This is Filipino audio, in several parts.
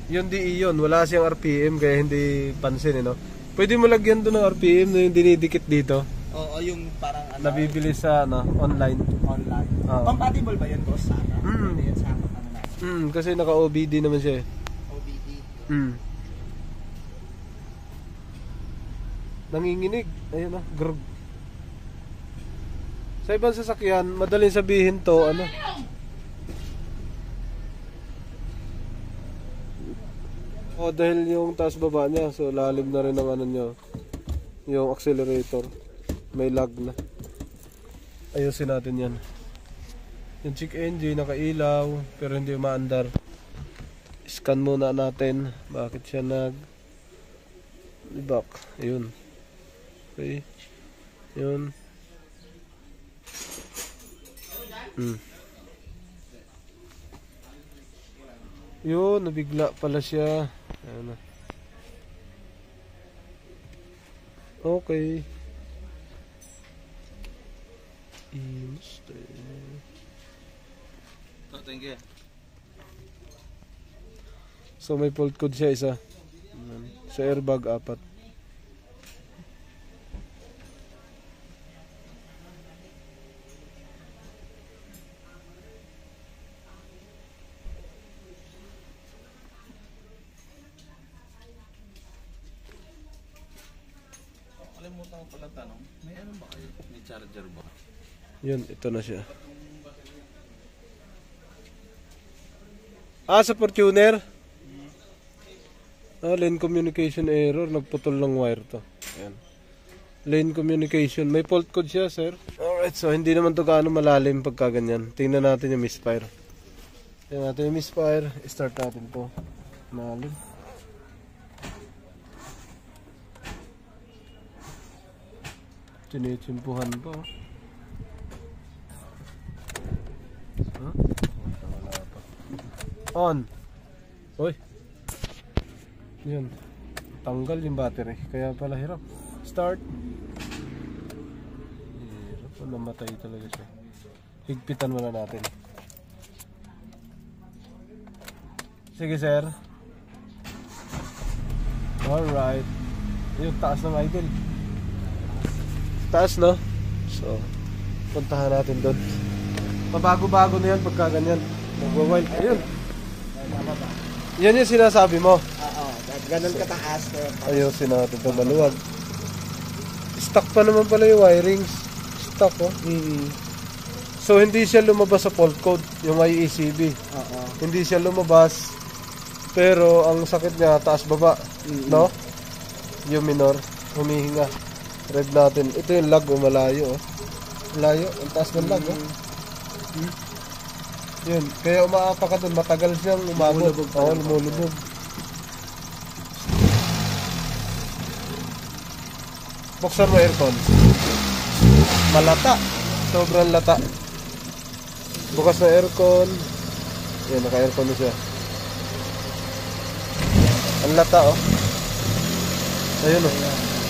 Yung DE yun, wala siyang RPM kaya hindi pansin, no? Pwede mo lagyan doon ng RPM na yung dinidikit dito. Oo, yung parang ano. Nabibili sa online. Online. Compatible ba yun, boss? Sana? Pwede yan sa ano na. Kasi naka-OBD naman siya eh. OBD. Nanginginig. Ayun grog. Sa ibang sasakyan, madaling sabihin to, ano? Dahil yung taas baba niya, so lalim na rin ang ano niya, yung accelerator. May lag na. Ayusin natin yan. Yung check engine, nakailaw, pero hindi umaandar. Scan muna natin. Bakit siya nag-back? Ayun. Okay. Yun. Yun, nabigla pala siya. Ayan na. Okay. Thank you. So may fault code siya isa. Sa airbag 4. Kalimutan ko pala tanong, may ano ba kayo? May charger ba? Yun, ito na siya. Sa Fortuner? Lane communication error. Nagputol ng wire to. Ayan. Lane communication. May fault code siya, sir. Alright, so hindi naman to gaano malalim pagka ganyan. Tingnan natin yung misfire. Tingnan natin yung misfire. Start natin to. Malalim. Tinitsimpuhan pa. On. Uy. Yan. Tanggal yung battery. Kaya pala hirap. Start. Hirap. Namatay talaga siya. Higpitan muna natin. Sige, sir. Alright. Yung taas ng idle. Taas, no? So, puntahan natin doon. Pabago-bago na yan pagka ganyan. Magwa-wild. Ayun. Yan yung sinasabi mo. Oo, ganun kataas. Ayusin natin ito maluwag. Stuck pa naman pala yung wirings. Stuck, oh. So hindi siya lumabas sa fault code, yung IECB. Hindi siya lumabas. Pero ang sakit niya taas baba, no? Yung minor, humihinga. Red natin. Ito yung lag, malayo, oh. Malayo, ang taas ng lag, oh. Yun, kaya umaapa ka doon, matagal siyang umabot. Oo, lumulubog. Buksan mo aircon. Malata. Sobrang lata. Bukas na aircon. Yan, naka-aircon na siya. Ang lata, oh. Ayun, oh.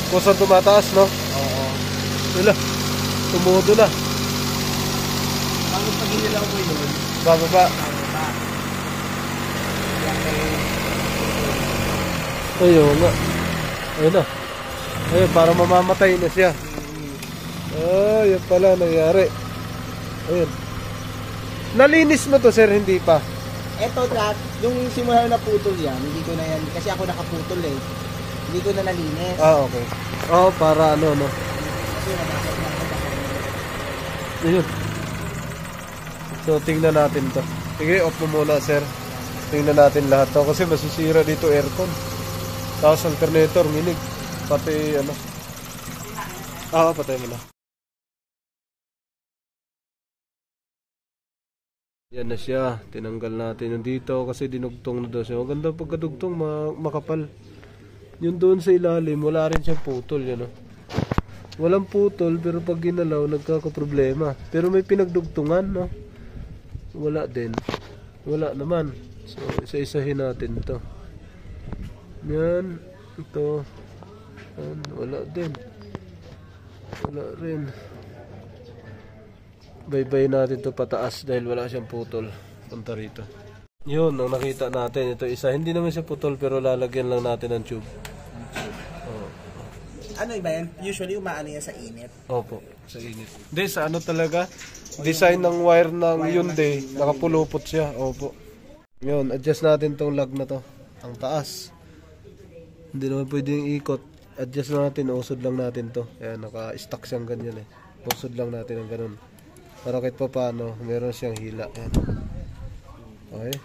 Kusang tumataas, no? Oo. Wala. Tumudo na. Bakit pag inilaw mo yun? Bababa. Ayun nga. Ayun na. Ayun, para mamamatay na siya. Ayun pala nangyari. Ayun. Nalinis mo to, sir, hindi pa? Eto lahat, yung simula na putol yan, hindi ko na yan, kasi ako nakaputol eh. Hindi ko na nalinis. Okay. Para ano, no? Kasi nabasag na ako. Ayun. So, tingnan natin to. Sige, off mo muna, sir. Tingnan natin lahat to. Kasi masisira dito aircon. Tapos alternator, minig. Pati, ano. Patay mo na. Yan na siya. Tinanggal natin yung dito kasi dinugtong na daw siya. Maganda pagkadugtong, makapal. Yung doon sa ilalim, wala rin siyang putol, yan, no? Walang putol, pero pag ginalaw, nagkakaproblema. Pero may pinagdugtungan, no? Wala din. Wala naman. So, isa-isahin natin ito. Yan. Ito. Yan. Wala din. Wala rin. Baybay natin ito pataas dahil wala siyang putol. Punta rito. Yun, ang nakita natin. Ito isa. Hindi naman siya putol pero lalagyan lang natin ng tube. Oh. Ano iba yan? Usually umaano yan sa init. Opo, sa init. Hindi, sa ano talaga? Design ng wire ng Hyundai. Nakapulupot siya. Opo. Yun, adjust natin tong lug na to. Ang taas. Hindi naman pwedeng ikot. Adjust natin, usod lang natin to. Ayan, naka-stuck siyang ganyan eh. Usod lang natin ang ganun. Para kahit pa paano, meron siyang hila. Ayan. Okay.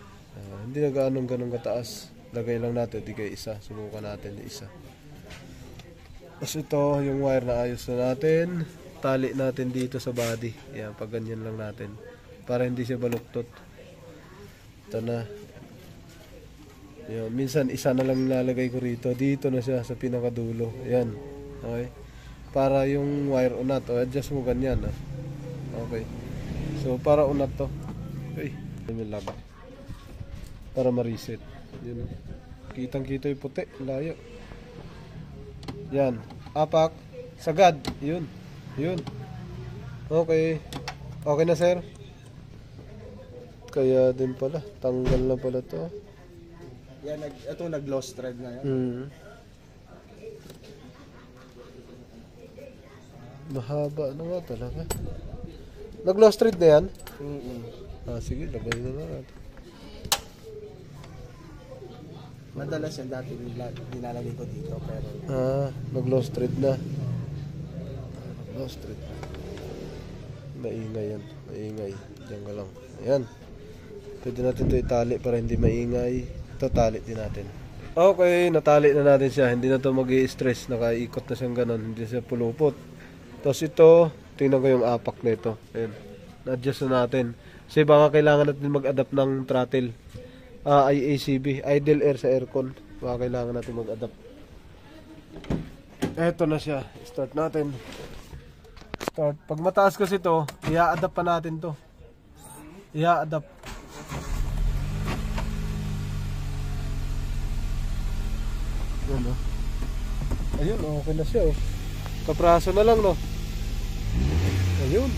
Hindi na ganong kataas. Lagay lang natin, di kayo isa. Subukan natin di isa. Tapos ito, yung wire na ayos na natin. Tali natin dito sa body. Ayan, pag ganyan lang natin. Para hindi siya baluktot. Ito na. Ayan, minsan isa na lang nilalagay ko rito. Dito na siya sa pinakadulo. Ayan. Okay. Para yung wire unat. O, adjust mo ganyan. Ah. Okay. So, para unat to. Okay. Yung laba. Para ma-reset. Yun. Kitang-kita yung puti. Layo. Yan. Apak. Sagad. Yun. Yun. Okay. Okay na, sir? Kaya din pala. Tanggal na pala to. Yan, ito nag-lost thread na yan. Mahaba na nga talaga. Nag-lost thread na yan? Sige. Lagay na natin. Madalas yan dati nilalagay ko dito pero nag-lost thread na. Lost thread. Maingay yan. Maingay. Diyan ka lang. Ayan. Pwede natin ito itali para hindi maingay. Ito tali din natin. Okay, natali na natin siya. Hindi na ito mag-i-stress. Nakaikot na siyang ganun. Hindi siya pulupot. Tapos ito, tingnan ko yung apak na ito. Ayan. Na-adjust na natin. Kasi baka kailangan natin mag-adapt ng throttle. IACB, idle air sa aircon. Baka kailangan natin mag-adapt. Eto na siya. Start natin. Start. Pag mataas kasi ito, i-adapt pa natin to. I-adapt. Ayun, no? Ayun, okay na siya. Oh. Kapraso na lang, no? Ayun.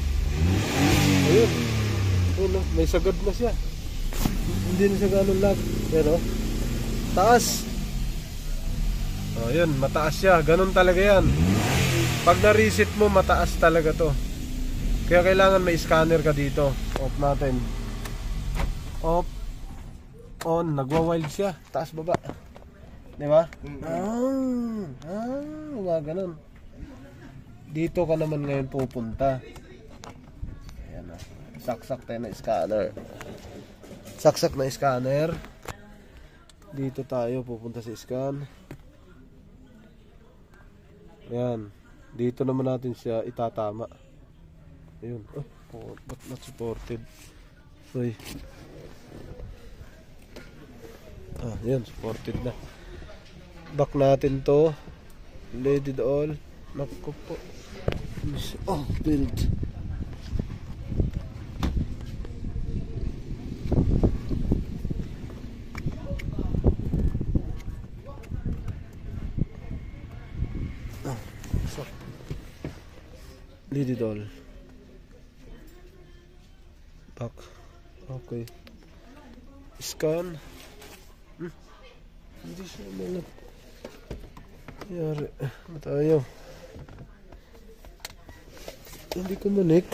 Ayun. Ayun, no? May sagad na siya. Hindi na siya ganun lag. Pero, taas. Ayun, mataas siya. Ganun talaga yan. Pag na-reset mo, mataas talaga to. Kaya kailangan may scanner ka dito. Off natin. Off. On. Nagwa-wild siya. Taas baba. Diba? Ganun. Dito ka naman ngayon pupunta. Ayan na. Saksak tayo na scanner. Saksak na scanner. Dito tayo pupunta sa scan. Ayan. Dito naman natin siya itatama. Ayun. Oh, ba't not supported? Uy. Ayan. Supported na. Back natin to. Let it all. Naku po. Oh, build. Let it all. Back. Okay. Scan. Hindi siya malat. Yari. Tayo. Hindi ko manik.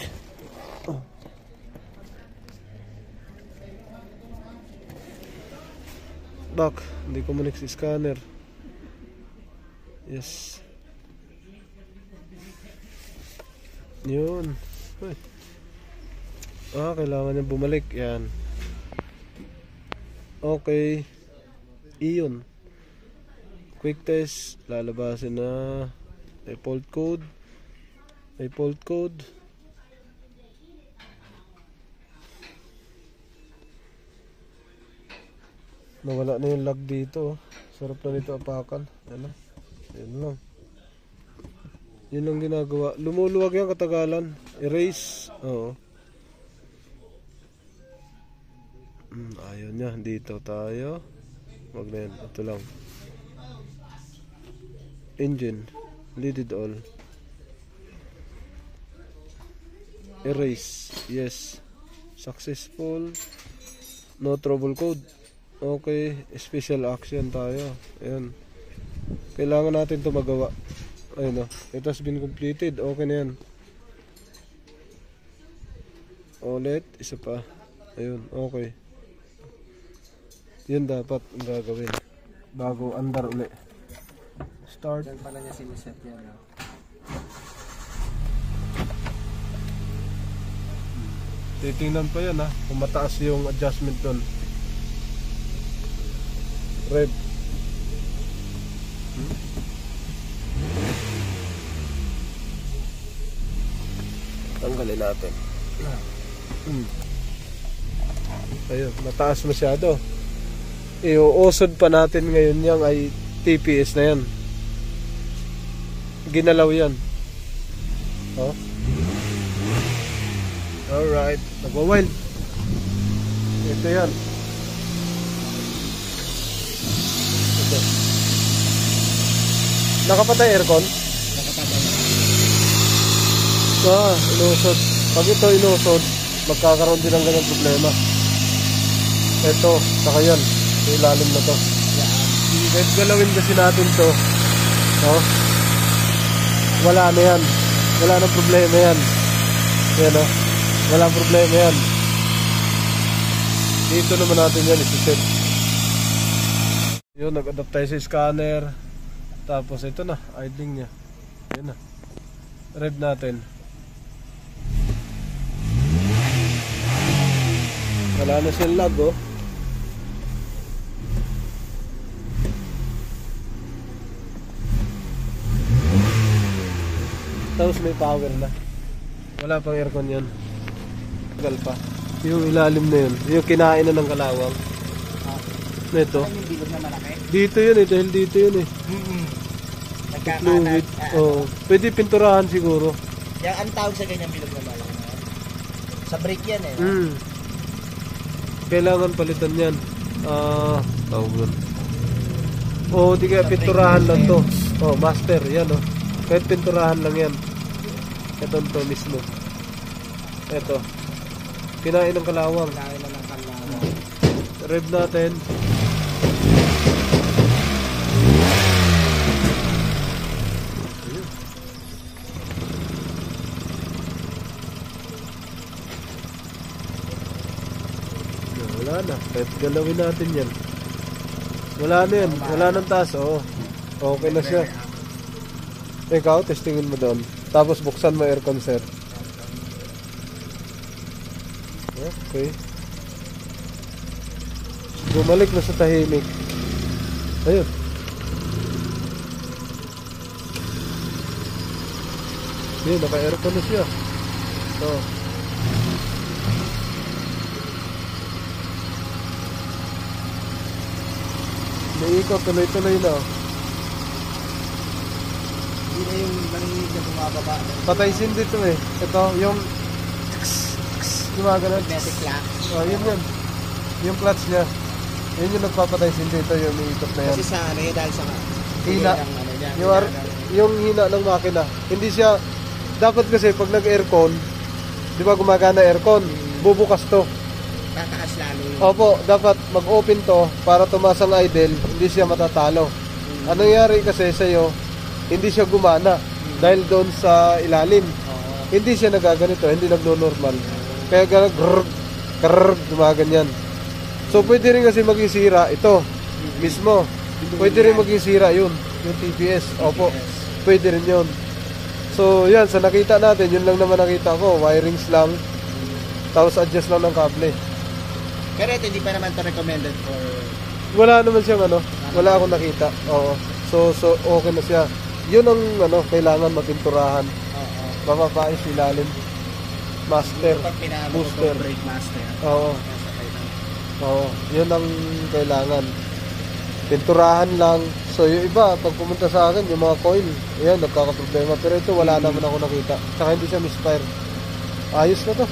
Back. Hindi ko manik si scanner. Yes. Yun. Ay. Kailangan niya bumalik. Yan. Okay. Iyon. Quick test. Lalabasin na. May fault code. May fault code. Nawala na yung lag dito. Sarap na nito apakan. Ano? Yan lang. Yun lang ginagawa. Lumuluwag yung katagalan. Erase. Oo. Ayaw niya. Dito tayo. Wag na yan. Ito lang. Engine. Let it all. Erase. Yes. Successful. No trouble code. Okay, special action tayo. Ayan. Kailangan natin to magawa. Ayun o. It has been completed. Okay na yan. Ulit. Isa pa. Ayun. Okay. Yun dapat ang gagawin. Bago andar ulit. Start. Diyan pala niya siniset yan. No? Titingnan pa yan ha. Kung mataas yung adjustment doon. Rev. Tanggalin natin. Ayun, mataas masyado. Iuusod pa natin ngayon yang ay TPS na yan. Ginalaw yan. Oh. Alright, nagwa-wild. Ito yan. Ito. Nakapatay aircon? Nakapatay. Inusod. Pag ito inusod, magkakaroon din ng ganang problema. Ito, saka yan. Sa ilalim na to. Kahit galawin kasi natin to, no? Wala na yan. Wala na problema yan. Yan o. Walang problema yan. Dito naman natin yan isi-set. Yun, nag-adapt tayo sa scanner. Tapos ito na, idling nya. Yan na. Rev natin. Wala na siyang lag oh. Tapos may power na. Wala pang aircon yan. Tagal pa. Yung ilalim na yun. Yung kinain na ng kalawang. Ito. Yung bilog na malaki? Dito yun eh. Dahil dito yun eh. Fluid. Oh. Pwede pinturahan siguro. Yung ang tawag sa ganyan bilog na malaki. Sa brake yan eh. Kailangan palitan yan. Tawag yun. Oh, di kaya pinturahan lang to. Oh, master. Yan oh. Kahit pinturahan lang yan. Ito to mismo. Ito. Kinain ng kalawang. Kinain na ng kalawang. Rev natin. Wala na. Kahit galawin natin yan. Wala na yan. Wala nang taas. Oo. Okay na siya. Ikaw, testingin mo doon. Tapos buksan mo aircon, sir. Okay. Bumalik na sa tahimik. Ayun. Ayun, naka-aircon na siya. So. May ikot, tuloy-tuloy na. Hindi na yung maninig na bumababa. Patay sindi ito eh. Ito, yung gumagano. Magnetic lock. Oh, yun yun. Yung clutch niya. Yun yung nagpapatay sindi. Ito yung umiikot na yan. Kasi sa ano yun, dahil sa hina. Yung hina ng makina. Hindi siya, dapat kasi pag nag-aircon, di ba gumagana aircon, bubukas to. Tataas lalo yun. Opo, dapat mag-open to para tumaas ang idle, hindi siya matatalo. Anong nangyari kasi sa'yo, hindi siya gumana dahil doon sa ilalim. Hindi siya nagaganito, hindi nagno-normal. Kaya gano'n, gumaganyan. So pwede rin kasi maging sira ito mismo. Pwede rin maging sira yun, yung TPS. Opo, pwede rin yun. So yan, sa nakita natin, yun lang naman nakita ko. Wirings lang, tapos adjust lang ng kable. Pero ito hindi pa naman to recommended for... Wala naman siyang ano, wala akong nakita. Oo. So okay na siya. Yun ang ano, kailangan mapinturahan. Mapapais ilalim. Master, booster. Brake master. Oo. Oo, yun ang kailangan. Pinturahan lang. So yung iba, pag pumunta sa akin, yung mga coil, ayan, nagkakaproblema. Pero ito, wala naman ako nakita. Saka hindi siya misfire. Ayos na to.